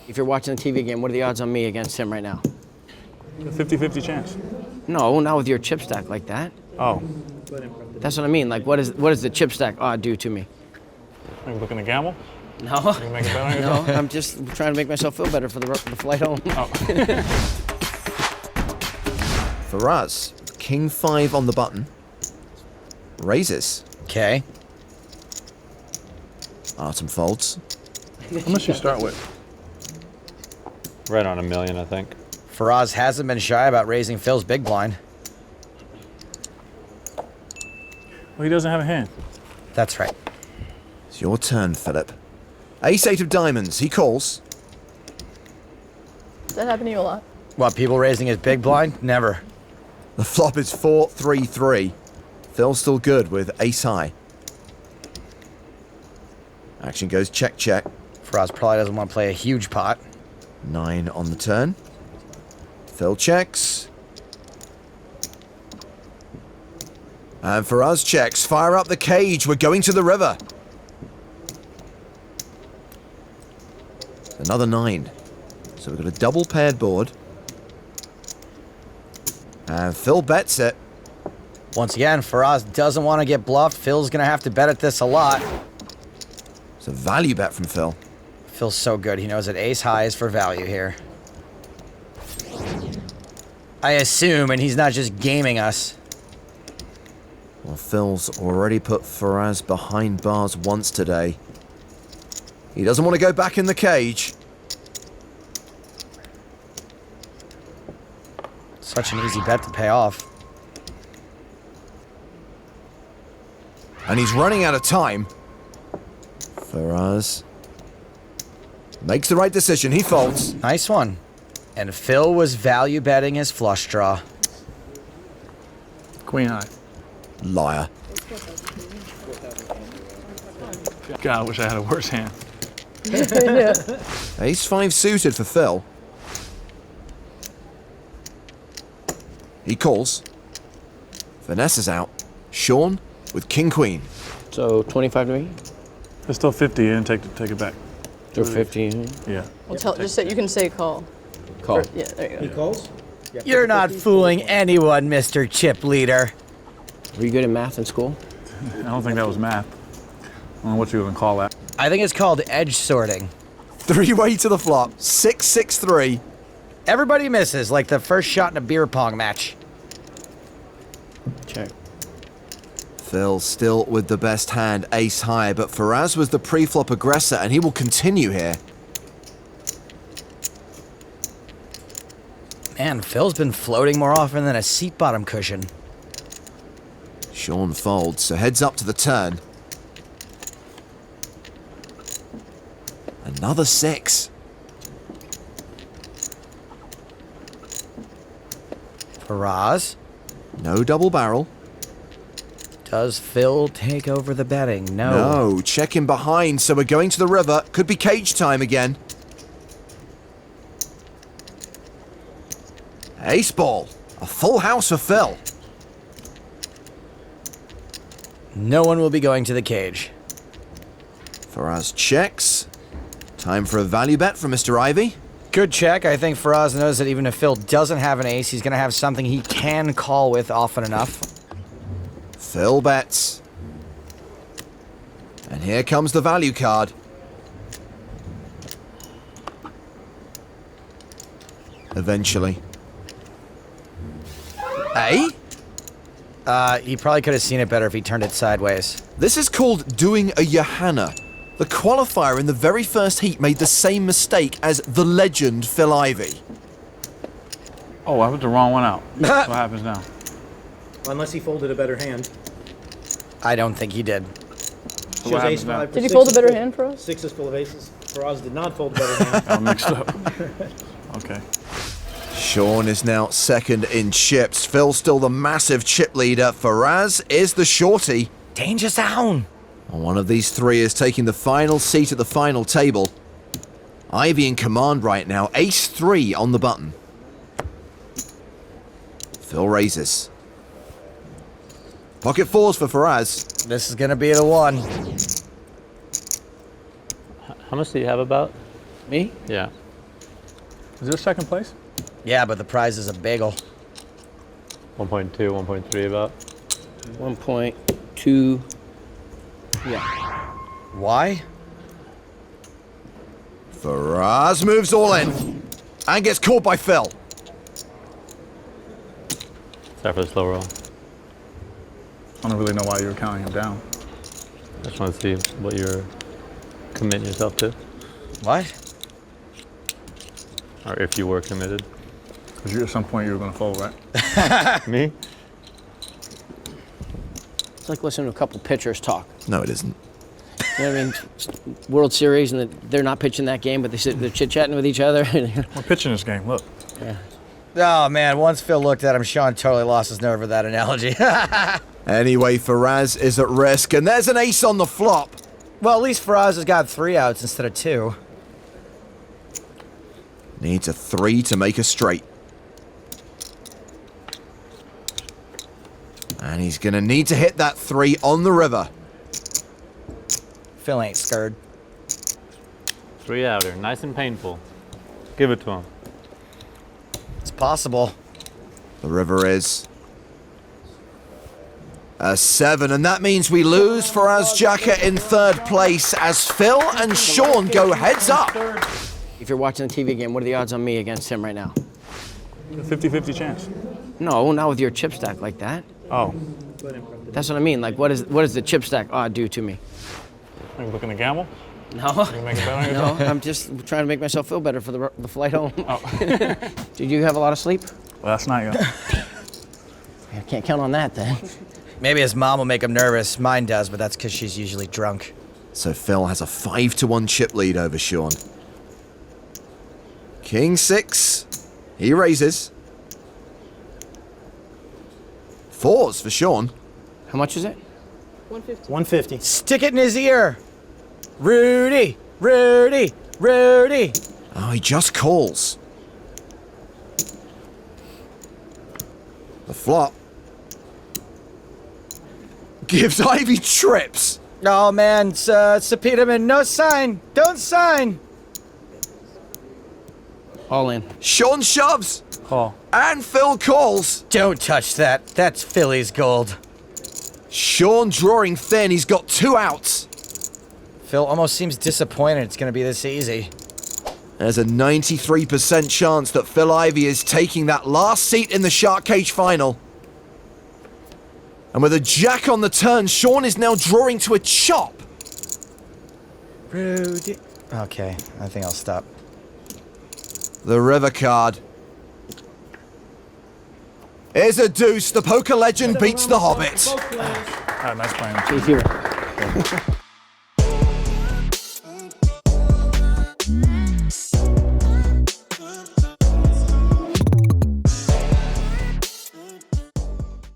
If you're watching the TV game, what are the odds on me against him right now? A 50-50 chance. No, not with your chip stack like that. Oh. That's what I mean. Like, what does the chip stack odd do to me? Are you looking to gamble? No. You can make a bet on yourself? No, I'm just trying to make myself feel better for the flight home. Oh. Faraz, king 5 on the button. Raises. Okay. Artem folds. How much you start with? Right on $1 million, I think. Faraz hasn't been shy about raising Phil's big blind. Well, he doesn't have a hand. That's right. It's your turn, Philip. Ace-8 of diamonds. He calls. Does that happen to you a lot? What, people raising his big blind? Never. The flop is 4-3-3. Phil's still good with ace-high. Action goes check, check. Faraz probably doesn't want to play a huge pot. 9 on the turn. Phil checks. And Faraz checks. Fire up the cage. We're going to the river. Another 9. So we've got a double paired board. And Phil bets it. Once again, Faraz doesn't want to get bluffed. Phil's going to have to bet at this a lot. It's a value bet from Phil. Phil's so good. He knows that ace high is for value here. I assume, and he's not just gaming us. Well, Phil's already put Faraz behind bars once today. He doesn't want to go back in the cage. Such an easy bet to pay off. And he's running out of time. Faraz makes the right decision. He folds. Nice one. And Phil was value betting his flush draw. Queen high. Liar. God, I wish I had a worse hand. Ace-5 suited for Phil. He calls. Vanessa's out. Sean with king-queen. So 25 to me? It's still 50 and take it back. Or 50? Yeah. Well, just say, you can say call. Call. Yeah, there you go. He calls? You're not fooling anyone, Mr. Chip Leader. Were you good at math in school? I don't think that was math. I don't know what you even call that. I think it's called edge sorting. 3-way to the flop. 6-6-3. Everybody misses, like the first shot in a beer pong match. Check. Phil still with the best hand, ace-high, but Faraz was the pre-flop aggressor, and he will continue here. Man, Phil's been floating more often than a seat bottom cushion. Sean folds, so heads up to the turn. Another 6. Faraz, No double barrel. does Phil take over the betting? No, check him behind, so we're going to the river. Could be cage time again. Ace ball. A full house for Phil. No one will be going to the cage. Faraz checks. Time for a value bet from Mr. Ivey. Good check. I think Faraz knows that even if Phil doesn't have an ace, he's going to have something he can call with often enough. Phil bets. And here comes the value card. Eventually. Eh? He probably could have seen it better if he turned it sideways. This is called doing a Johanna. The qualifier in the very first heat made the same mistake as the legend Phil Ivey. Oh, I put the wrong one out. What happens now? Unless he folded a better hand. I don't think he did. So Shows what ace happens now? 5. Did he fold a better hand for us? 6 is full of aces. Faraz did not fold a better hand. I'm mixed up. Okay. Sean is now second in chips. Phil's still the massive chip leader. Faraz is the shorty. Danger zone. One of these three is taking the final seat at the final table. Ivey in command right now. Ace-3 on the button. Phil raises. Pocket 4s for Faraz. This is going to be the one. How much do you have about? Me? Yeah. Is there second place? Yeah, but the prize is a bagel. 1.2, 1.3 about. 1.2. Yeah. Why? Faraz moves all in and gets caught by Phil. Sorry for the slow roll. I don't really know why you were counting him down. I just want to see what you're committing yourself to, What? or if you were committed. Because at some point you were going to fold, right? Me? It's like listening to a couple pitchers talk. No, it isn't. You know what I mean? World Series, and they're not pitching that game, but they're chit-chatting with each other. We're pitching this game. Look. Oh, man. Once Phil looked at him, Sean totally lost his nerve with that analogy. Anyway, Faraz is at risk, and there's an ace on the flop. Well, at least Faraz has got 3 outs instead of 2. Needs a 3 to make a straight. And he's going to need to hit that 3 on the river. Phil ain't scared. 3 outer, nice and painful. Give it to him. It's possible. The river is a 7, and that means we lose Faraz Jaka in 3rd place as Phil and Sean go heads up. If you're watching the TV game, what are the odds on me against him right now? A 50-50 chance. No, not with your chip stack like that. Oh. That's what I mean. Like, what does the chip stack odd do to me? Are you looking to gamble? No. You make a bet on No, yourself? I'm just trying to make myself feel better for the flight home. Oh. Did you have a lot of sleep? Well, that's not yet. I can't count on that then. Maybe his mom will make him nervous. Mine does, but that's because she's usually drunk. So Phil has a 5-1 chip lead over Sean. King 6. He raises. 4s for Sean. How much is it? 150. 150. Stick it in his ear. Rudy, Rudy, Rudy. Oh, he just calls. The flop gives Ivey trips. Oh, man, Peterman, no sign. Don't sign. All in. Sean shoves. Call. And Phil calls. Don't touch that. That's Philly's gold. Sean drawing thin. He's got 2 outs. Phil almost seems disappointed it's going to be this easy. There's a 93% chance that Phil Ivey is taking that last seat in the Shark Cage final. And with a jack on the turn, Sean is now drawing to a chop. Rudy. Okay, I think I'll stop. The river card is a deuce. The poker legend beats the Hobbit. All right, nice playing. He's here.